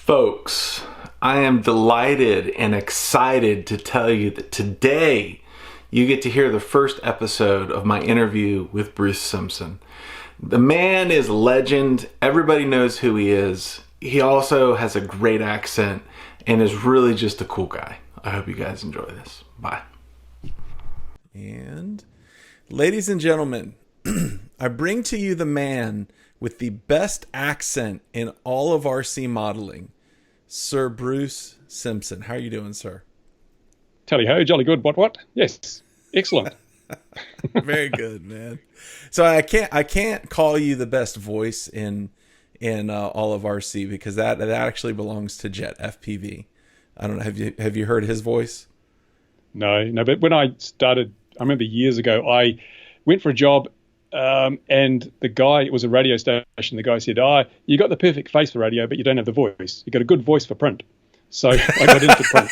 Folks, I am delighted and excited to tell you that today you get to hear the first episode of my interview with Bruce Simpson. The man is a legend. Everybody knows who he is. He also has a great accent and is really just a cool guy. I hope you guys enjoy this. Bye. And ladies and gentlemen, I bring to you the man with the best accent in all of RC modeling, Sir Bruce Simpson. How are you doing, sir? Tally ho, jolly good. What? Yes, excellent. Very good, man. So I can't call you the best voice in all of RC because that actually belongs to Jet FPV. I don't know. Have you heard his voice? No. But when I started, I remember years ago, I went for a job. And the guy, it was a radio station, the guy said, you got the perfect face for radio, but you don't have the voice. You got a good voice for print. So I got into print.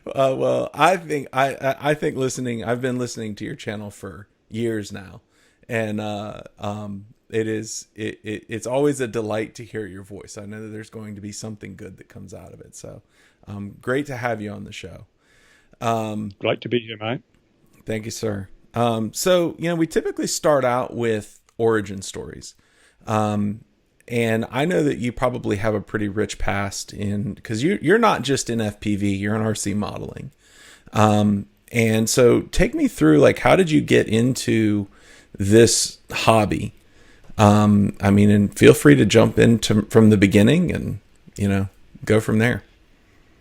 Well, I think I've been listening to your channel for years now. And it's always a delight to hear your voice. I know that there's going to be something good that comes out of it. So great to have you on the show. Great to be here, mate. Thank you, sir. So, we typically start out with origin stories. And I know that you probably have a pretty rich past because you're not just in FPV, you're in RC modeling. And so take me through, how did you get into this hobby? And feel free to jump from the beginning and, go from there.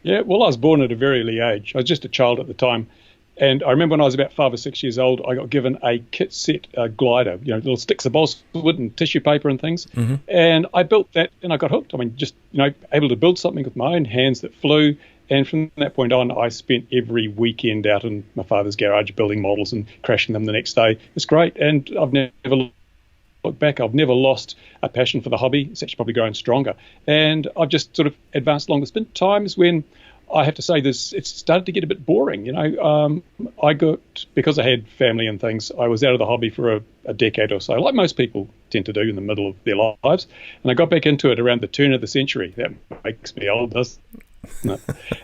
Yeah, well, I was born at a very early age. I was just a child at the time. And I remember when I was about 5 or 6 years old, I got given a kit set glider, little sticks of balsa wood and tissue paper and things. Mm-hmm. And I built that and I got hooked. Able to build something with my own hands that flew. And from that point on, I spent every weekend out in my father's garage building models and crashing them the next day. It's great. And I've never looked back. I've never lost a passion for the hobby. It's actually probably grown stronger. And I've just sort of advanced along. There's been times when I have to say this, it started to get a bit boring. Because I had family and things, I was out of the hobby for a decade or so, like most people tend to do in the middle of their lives. And I got back into it around the turn of the century. That makes me old, doesn't it?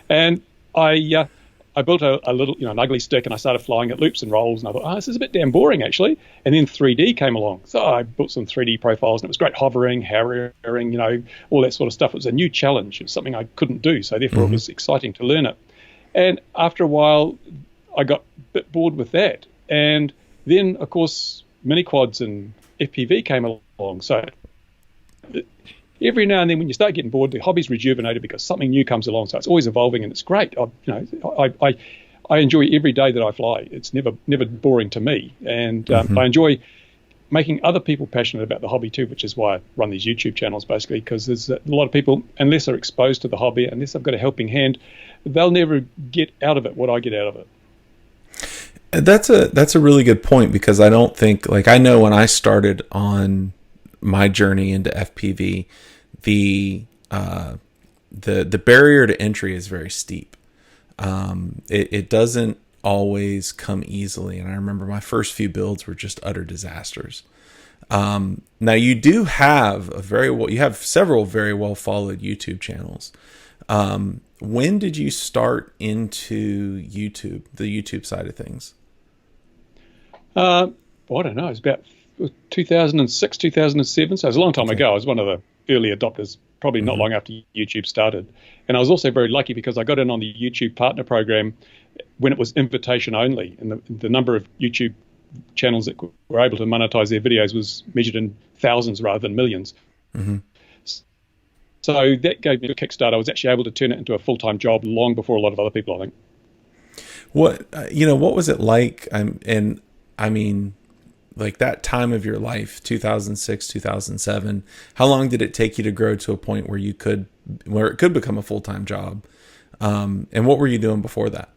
And I built a little, an ugly stick, and I started flying at loops and rolls. And I thought, this is a bit damn boring, actually. And then 3D came along. So I built some 3D profiles, and it was great hovering, harrying, all that sort of stuff. It was a new challenge. It was something I couldn't do. So therefore, It was exciting to learn it. And after a while, I got a bit bored with that. And then, of course, mini quads and FPV came along. So every now and then when you start getting bored, the hobby's rejuvenated because something new comes along. So it's always evolving and it's great. I enjoy every day that I fly. It's never boring to me. And I enjoy making other people passionate about the hobby too, which is why I run these YouTube channels basically, because there's a lot of people, unless they're exposed to the hobby, unless they've got a helping hand, they'll never get out of it what I get out of it. That's a really good point, because I don't think, I know when I started on my journey into FPV, the barrier to entry is very steep. It doesn't always come easily, and I remember my first few builds were just utter disasters. Now you do have you have several very well followed YouTube channels. When did you start into YouTube, the YouTube side of things? I don't know. It was 2006, 2007. So it was a long time ago. I was one of the early adopters, probably not long after YouTube started. And I was also very lucky because I got in on the YouTube partner program when it was invitation only. And the number of YouTube channels that were able to monetize their videos was measured in thousands rather than millions. Mm-hmm. So that gave me a kickstart. I was actually able to turn it into a full-time job long before a lot of other people, I think. What was it like? That time of your life, 2006, 2007, how long did it take you to grow to a point where it could become a full-time job? And what were you doing before that?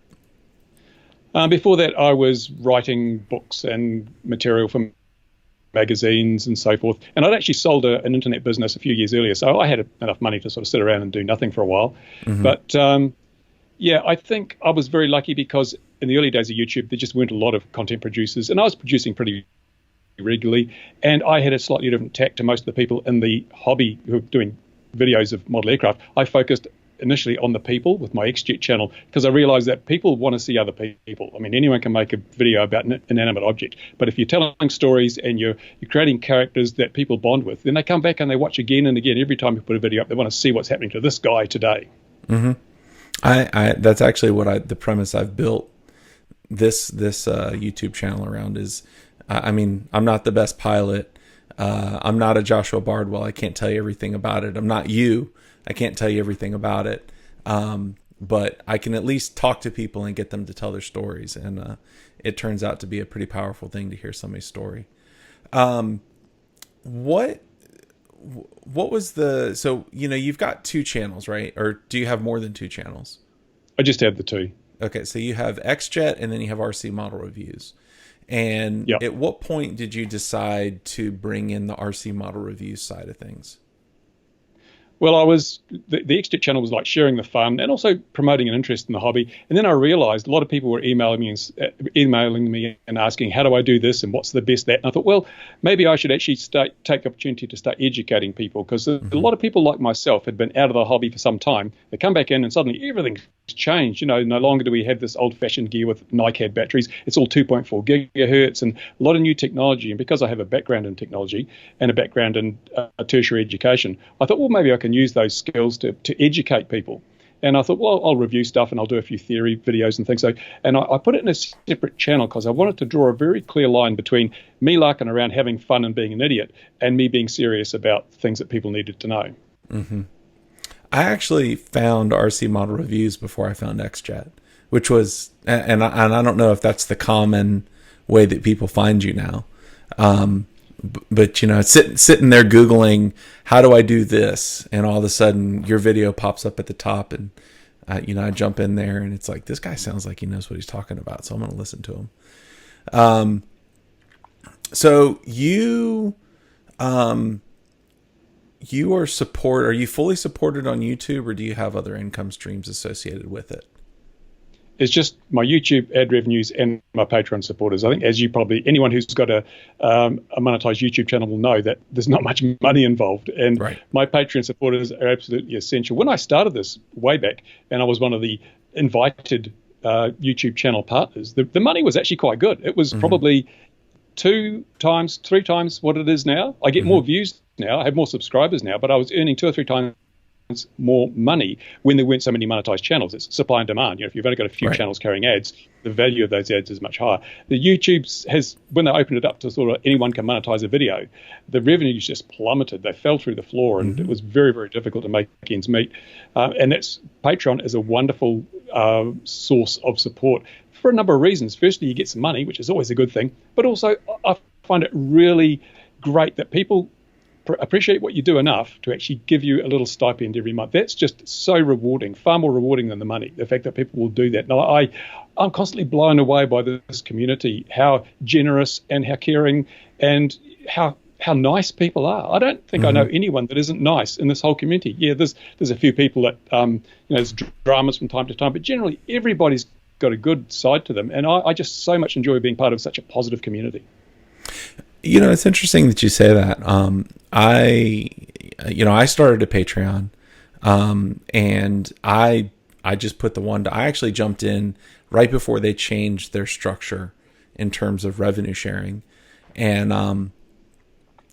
Before that, I was writing books and material for magazines and so forth. And I'd actually sold an internet business a few years earlier, so I had enough money to sort of sit around and do nothing for a while. Mm-hmm. But I think I was very lucky because in the early days of YouTube, there just weren't a lot of content producers, and I was producing pretty regularly. And I had a slightly different tack to most of the people in the hobby who are doing videos of model aircraft. I focused initially on the people with my XJet channel because I realized that people want to see other people. I mean, anyone can make a video about an inanimate object, but if you're telling stories and you're creating characters that people bond with, then they come back and they watch again and again. Every time you put a video up, they want to see what's happening to this guy today. Mm-hmm. I that's actually the premise I've built this YouTube channel around is, I mean, I'm not the best pilot. I'm not a Joshua Bardwell. I can't tell you everything about it. I'm not you. I can't tell you everything about it. But I can at least talk to people and get them to tell their stories. And it turns out to be a pretty powerful thing to hear somebody's story. What was so, you've got 2 channels, right? Or do you have more than 2 channels? I just have the 2. Okay. So you have XJet and then you have RC model reviews. And Yep. At what point did you decide to bring in the RC model reviews side of things? Well, the XJet channel was like sharing the fun and also promoting an interest in the hobby. And then I realized a lot of people were emailing me and asking, how do I do this and what's the best that? And I thought, well, maybe I should actually take the opportunity to start educating people because a lot of people like myself had been out of the hobby for some time. They come back in and suddenly everything's changed. No longer do we have this old-fashioned gear with NiCad batteries. It's all 2.4 gigahertz and a lot of new technology. And because I have a background in technology and a background in tertiary education, I thought, well, maybe I can use those skills to educate people. And I thought, well, I'll review stuff and I'll do a few theory videos and things. So, and I put it in a separate channel because I wanted to draw a very clear line between me larking around having fun and being an idiot and me being serious about things that people needed to know. Mm-hmm. I actually found RC model reviews before I found XJet, which was, and I don't know if that's the common way that people find you now. But sitting there Googling, how do I do this? And all of a sudden your video pops up at the top and, I jump in there and it's like, this guy sounds like he knows what he's talking about. So I'm going to listen to him. So you are you fully supported on YouTube or do you have other income streams associated with it? It's just my YouTube ad revenues and my Patreon supporters. I think as anyone who's got a monetized YouTube channel will know that there's not much money involved. And right. My Patreon supporters are absolutely essential. When I started this way back and I was one of the invited YouTube channel partners, the money was actually quite good. It was probably 2 times, 3 times what it is now. I get more views now. I have more subscribers now, but I was earning 2 or 3 times more money when there weren't so many monetized channels. It's supply and demand. If you've only got a few channels carrying ads, the value of those ads is much higher. The YouTube's when they opened it up to sort of anyone can monetize a video, the revenues just plummeted. They fell through the floor, and it was very, very difficult to make ends meet. And Patreon is a wonderful source of support for a number of reasons. Firstly, you get some money, which is always a good thing, but also I find it really great that people appreciate what you do enough to actually give you a little stipend every month. That's just so rewarding, far more rewarding than the money, the fact that people will do that. Now, I'm constantly blown away by this community, how generous and how caring and how nice people are. I don't think I know anyone that isn't nice in this whole community. Yeah, there's a few people that, there's dramas from time to time, but generally everybody's got a good side to them. And I just so much enjoy being part of such a positive community. It's interesting that you say that. I started a Patreon, and I just put I actually jumped in right before they changed their structure in terms of revenue sharing. And,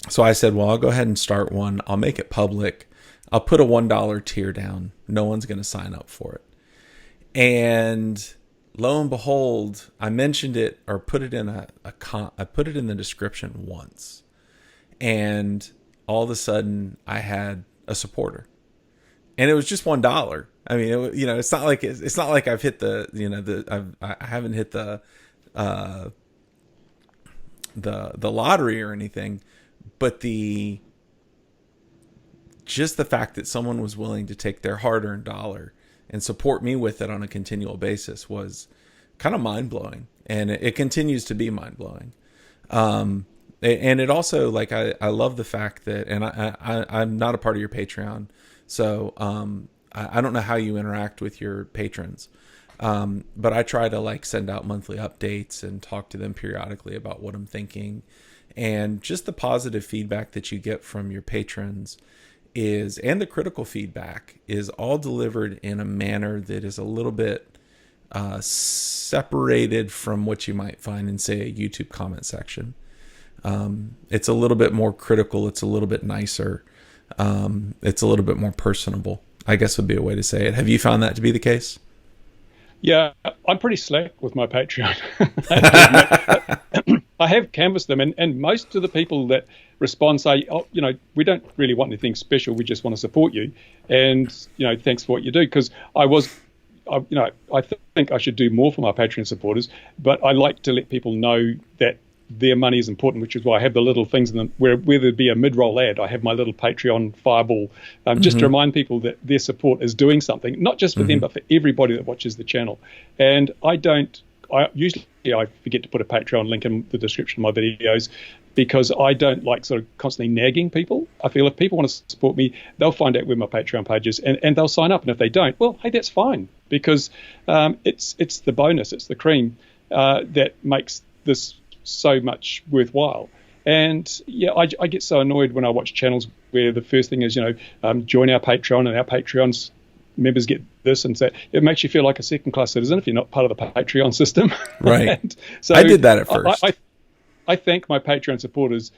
so I said, well, I'll go ahead and start one. I'll make it public. I'll put a $1 tier down. No one's going to sign up for it. And lo and behold, I mentioned it or put it in I put it in the description once, and all of a sudden I had a supporter, and it was just $1. I mean, it's not like I've hit I haven't hit the lottery or anything, but just the fact that someone was willing to take their hard-earned dollar and support me with it on a continual basis was kind of mind-blowing. And it continues to be mind-blowing. And it also, I love the fact that, and I'm not a part of your Patreon, so I don't know how you interact with your patrons. But I try to send out monthly updates and talk to them periodically about what I'm thinking. And just the positive feedback that you get from your patrons and the critical feedback is all delivered in a manner that is a little bit separated from what you might find in, say, a YouTube comment section. It's a little bit more critical. It's a little bit nicer. It's a little bit more personable, I guess would be a way to say it. Have you found that to be the case? Yeah, I'm pretty slack with my Patreon. I have canvassed them, and most of the people that respond say, oh, we don't really want anything special. We just want to support you. And, thanks for what you do. Because I think I should do more for my Patreon supporters, but I like to let people know that their money is important, which is why I have the little things in them where there'd be a mid-roll ad. I have my little Patreon fireball just to remind people that their support is doing something, not just for them, but for everybody that watches the channel. And I usually forget to put a Patreon link in the description of my videos because I don't like sort of constantly nagging people. I feel if people want to support me, they'll find out where my Patreon page is and they'll sign up. And if they don't, well, hey, that's fine because it's the bonus, it's the cream that makes this so much worthwhile. And yeah, I get so annoyed when I watch channels where the first thing is, join our Patreon and our Patreon's members get this and that. It makes you feel like a second-class citizen if you're not part of the Patreon system. Right. So I did that at first. I thank my Patreon supporters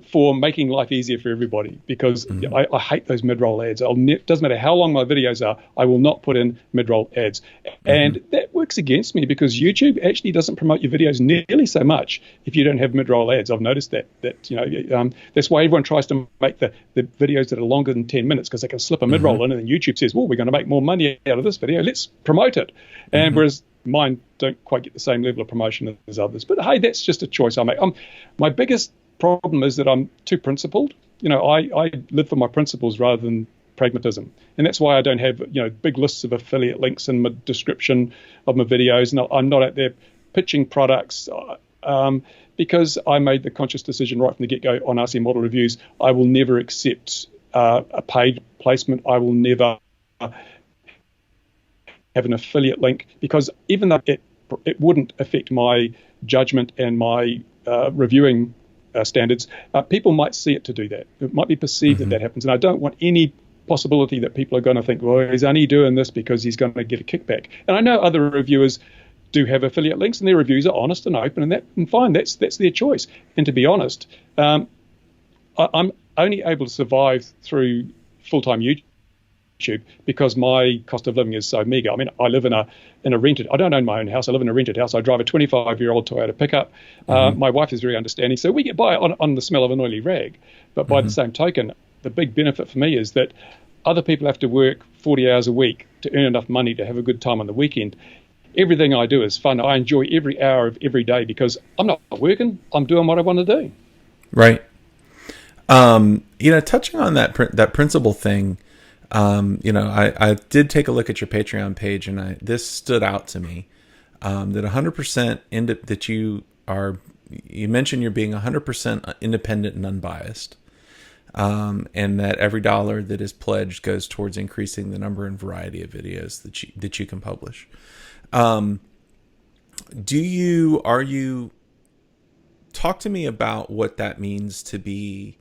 for making life easier for everybody because I hate those mid-roll ads. Doesn't matter how long my videos are, I will not put in mid-roll ads. And that works against me because YouTube actually doesn't promote your videos nearly so much if you don't have mid-roll ads. I've noticed that that's why everyone tries to make the videos that are longer than 10 minutes because they can slip a mid-roll in and then YouTube says, well, we're going to make more money out of this video. Let's promote it. And whereas mine don't quite get the same level of promotion as others. But hey, that's just a choice I make. My biggest problem is that I'm too principled. I live for my principles rather than pragmatism, and that's why I don't have big lists of affiliate links in my description of my videos. And I'm not out there pitching products because I made the conscious decision right from the get-go on RC Model Reviews. I will never accept a paid placement. I will never have an affiliate link because even though it wouldn't affect my judgment and my reviewing standards, people might see it to do that. It might be perceived that happens. And I don't want any possibility that people are going to think, well, he's only doing this because he's going to get a kickback. And I know other reviewers do have affiliate links and their reviews are honest and open and fine, that's their choice. And to be honest, I'm only able to survive through full-time YouTube because my cost of living is so meager. I mean, I live in a rented, I don't own my own house, I live in a rented house. I drive a 25-year-old Toyota pickup. My wife is very understanding, so we get by on the smell of an oily rag. But by the same token, the big benefit for me is that other people have to work 40 hours a week to earn enough money to have a good time on the weekend. Everything I do is fun. I enjoy every hour of every day because I'm not working, I'm doing what I want to do. Right. Touching on that principle thing, I did take a look at your Patreon page, and this stood out to me, that 100% that you mentioned you're being 100% independent and unbiased, and that every dollar that is pledged goes towards increasing the number and variety of videos that you can publish. Talk to me about what that means to be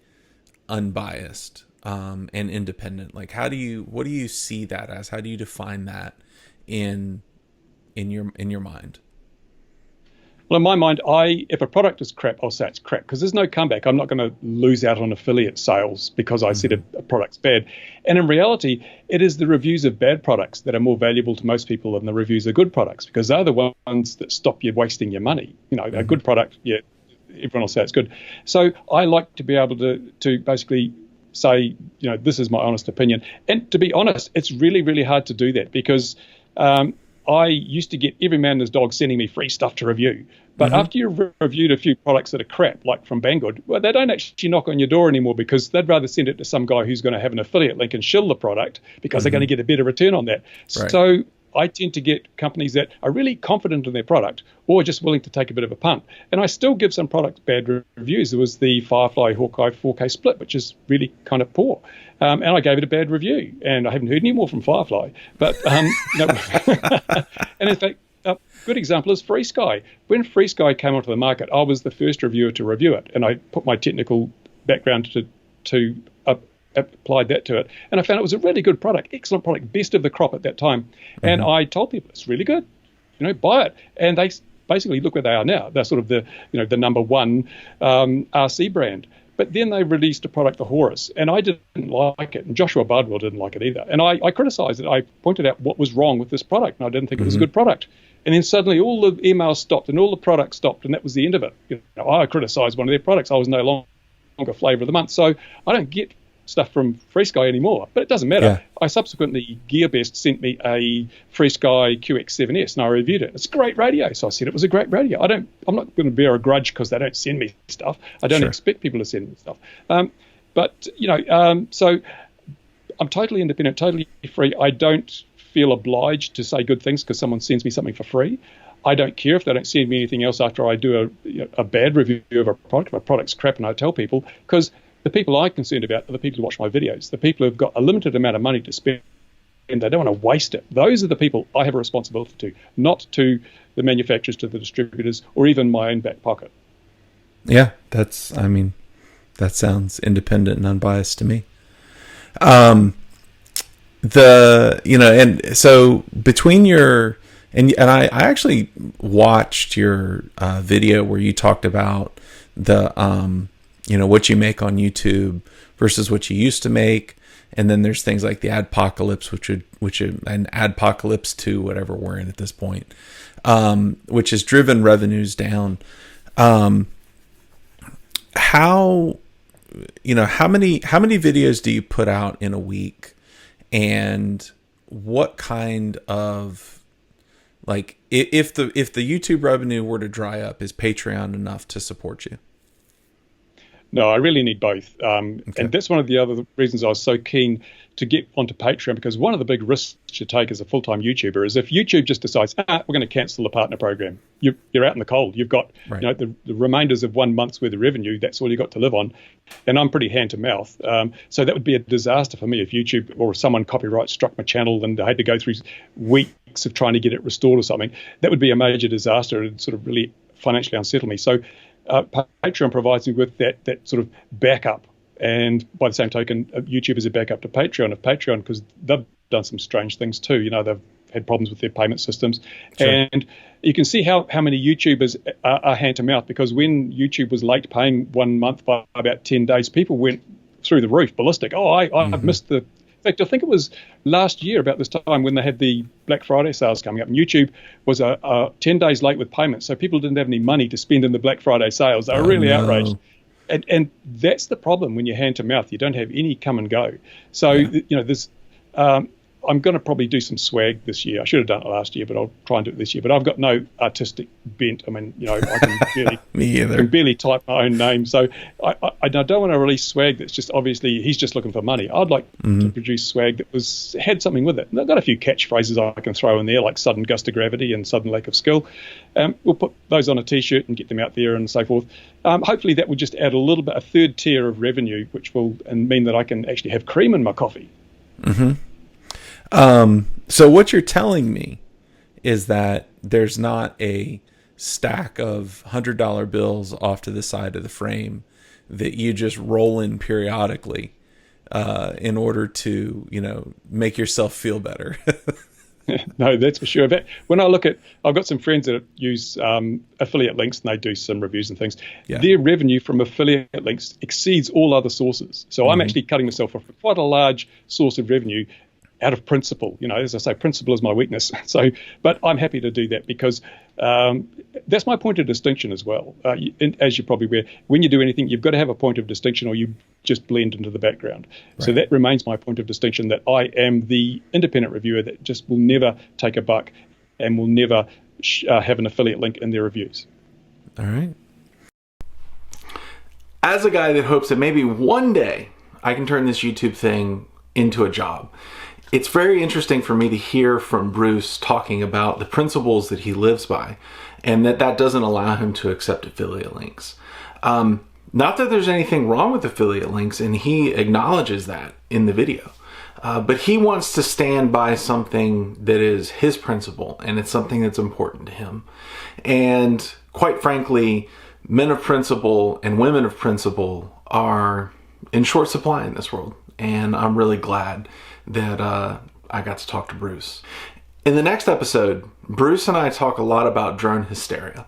unbiased and independent. Like, what do you see that as? How do you define that in your mind? Well, in my mind, if a product is crap, I'll say it's crap because there's no comeback. I'm not going to lose out on affiliate sales because I said a product's bad. And in reality, it is the reviews of bad products that are more valuable to most people than the reviews of good products because they're the ones that stop you wasting your money. A good product, yeah, everyone will say it's good. So I like to be able to basically say, this is my honest opinion. And to be honest, it's really, really hard to do that because I used to get every man and his dog sending me free stuff to review. But after you've reviewed a few products that are crap, like from Banggood, well, they don't actually knock on your door anymore because they'd rather send it to some guy who's going to have an affiliate link and shill the product because they're going to get a better return on that. Right. So I tend to get companies that are really confident in their product or just willing to take a bit of a punt. And I still give some products bad reviews. There was the Firefly Hawkeye 4K split, which is really kind of poor. And I gave it a bad review. And I haven't heard any more from Firefly. But no. And in fact, Good example is FreeSky. When FreeSky came onto the market, I was the first reviewer to review it, and I put my technical background to applied that to it, and I found it was a really good product, excellent product, best of the crop at that time. And I told people it's really good, buy it. And they basically look where they are now. They're sort of the number one RC brand. But then they released a product, the Horus, and I didn't like it, and Joshua Bardwell didn't like it either. And I criticised it. I pointed out what was wrong with this product, and I didn't think it was a good product. And then suddenly all the emails stopped and all the products stopped, and that was the end of it. I criticised one of their products. I was no longer flavour of the month. So I don't get stuff from FreeSky anymore, but it doesn't matter. Yeah. I subsequently, GearBest sent me a FreeSky QX7S, and I reviewed it. It's a great radio, so I said it was a great radio. I'm not going to bear a grudge because they don't send me stuff. I don't expect people to send me stuff. So I'm totally independent, totally free. I don't feel obliged to say good things because someone sends me something for free. I don't care if they don't send me anything else after I do a bad review of a product. If a product's crap, and I tell people, because the people I'm concerned about are the people who watch my videos, the people who've got a limited amount of money to spend, and they don't want to waste it. Those are the people I have a responsibility to, not to the manufacturers, to the distributors, or even my own back pocket. Yeah, that sounds independent and unbiased to me. And so between your, and I actually watched your video where you talked about the, what you make on YouTube versus what you used to make. And then there's things like the Adpocalypse, and Adpocalypse 2, whatever we're in at this point, which has driven revenues down. How many videos do you put out in a week, and what kind of, like, if the YouTube revenue were to dry up, is Patreon enough to support you? No, I really need both. And that's one of the other reasons I was so keen to get onto Patreon, because one of the big risks you take as a full-time YouTuber is if YouTube just decides, we're going to cancel the partner program, you're out in the cold. You've got the remainders of 1 month's worth of revenue. That's all you got to live on. And I'm pretty hand to mouth. So that would be a disaster for me if YouTube or someone copyright struck my channel and I had to go through weeks of trying to get it restored or something. That would be a major disaster and sort of really financially unsettle me. So Patreon provides me with that sort of backup, and by the same token, YouTube is a backup to Patreon. Because they've done some strange things too. They've had problems with their payment systems, and you can see how many YouTubers are hand to mouth, because when YouTube was late paying 1 month by about 10 days, people went through the roof, ballistic. I've missed the. In fact, I think it was last year about this time when they had the Black Friday sales coming up, and YouTube was 10 days late with payments, so people didn't have any money to spend in the Black Friday sales. They were really outraged. And that's the problem when you're hand to mouth. You don't have any come and go. So, there's I'm going to probably do some swag this year. I should have done it last year, but I'll try and do it this year. But I've got no artistic bent. I mean, I can barely, can barely type my own name. So I don't want to release swag that's just obviously he's just looking for money. I'd like to produce swag that had something with it. And I've got a few catchphrases I can throw in there, like sudden gust of gravity and sudden lack of skill. We'll put those on a T-shirt and get them out there and so forth. Hopefully that will just add a third tier of revenue, which will mean that I can actually have cream in my coffee. Mm-hmm. So what you're telling me is that there's not a stack of $100 bills off to the side of the frame that you just roll in periodically, in order to, make yourself feel better. No, that's for sure. When I look at, I've got some friends that use affiliate links, and they do some reviews and things. Yeah. Their revenue from affiliate links exceeds all other sources. So I'm actually cutting myself off quite a large source of revenue out of principle. As I say, principle is my weakness. So, but I'm happy to do that because that's my point of distinction as well. As you're probably aware, when you do anything, you've got to have a point of distinction, or you just blend into the background. Right. So that remains my point of distinction, that I am the independent reviewer that just will never take a buck and will never have an affiliate link in their reviews. All right. As a guy that hopes that maybe one day I can turn this YouTube thing into a job, it's very interesting for me to hear from Bruce talking about the principles that he lives by, and that doesn't allow him to accept affiliate links. Not that there's anything wrong with affiliate links, and he acknowledges that in the video. but he wants to stand by something that is his principle, and it's something that's important to him. And quite frankly, men of principle and women of principle are in short supply in this world. And I'm really glad that I got to talk to Bruce. In the next episode, Bruce and I talk a lot about drone hysteria.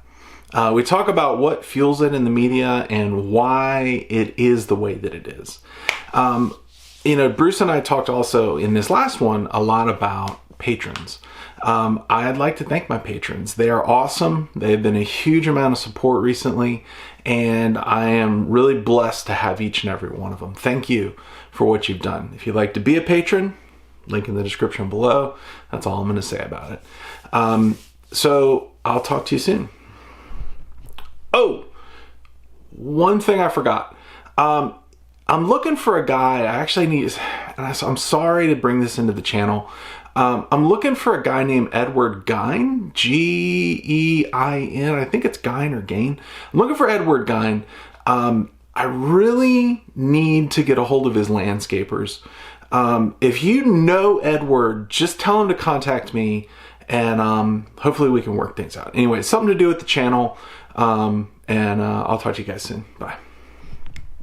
We talk about what fuels it in the media and why it is the way that it is. Bruce and I talked also in this last one a lot about patrons. I'd like to thank my patrons. They are awesome. They've been a huge amount of support recently, and I am really blessed to have each and every one of them. Thank you for what you've done. If you'd like to be a patron, link in the description below. That's all I'm going to say about it. So I'll talk to you soon. Oh, one thing I forgot. I'm looking for a guy. I actually need, and I'm sorry to bring this into the channel. I'm looking for a guy named Edward Gein, Gein. I think it's Gein or Gain. I'm looking for Edward Gein. I really need to get a hold of his landscapers. If you know Edward, just tell him to contact me, and hopefully we can work things out. Anyway, it's something to do with the channel, and I'll talk to you guys soon. Bye.